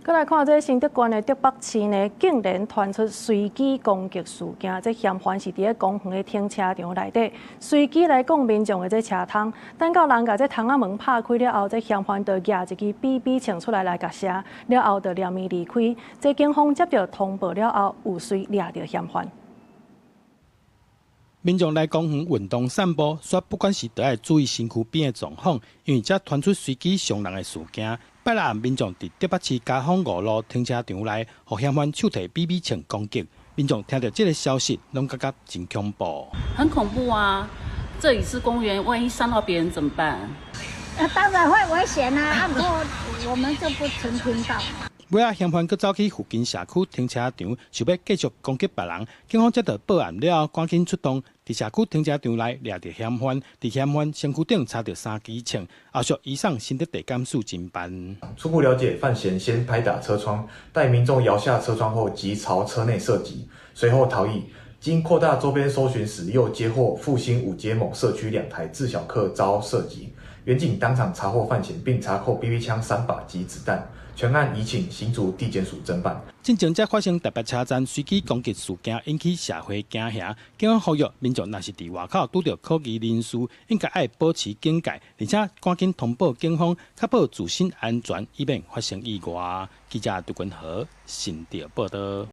再来看这新德县的德北市呢，竟然传出随机攻击事件。这嫌犯是伫咧公园的停车场内底，随机来讲民众的这车窗，等到人甲这窗仔门拍开了后，这嫌犯就举一支 BB 枪出来甲射，了后就连面离开。这警方接到通报了后，有遂抓到嫌犯。民众来公园运动散步，说不管是都要注意身躯边的状况，因为这传出随机伤人的事件。拜六暗，民众伫德北市嘉丰5路停车场内，互嫌犯手提 BB 枪攻击。民众听到这个消息，拢感觉真恐怖。很恐怖啊！这里是公园，万一伤到别人怎么办？当然会危险啊！不过我们就不曾听到。尾仔嫌犯佫走去附近社区停车场，想要继续攻击别人。警方接到报案了后，赶紧出动，伫社区停车场内抓到嫌犯，伫嫌犯身躯顶插着3支枪，后续移送新德地检署侦办。初步了解，犯嫌先拍打车窗，待民众摇下车窗后，即朝车内射击，随后逃逸。经扩大周边搜寻时，又接获复兴5街某社区2台自小客遭射击，员警当场查获犯嫌，并查扣 BB 枪3把及子弹。全案移请新竹地检署侦办。进前才发生台北车站随机攻击事件，引起社会惊吓。警方呼吁民众若是伫外口拄到可疑人士，应该要保持警戒，而且赶紧通报警方，确保自身安全，以免发生意外。记者杜君和新竹报道。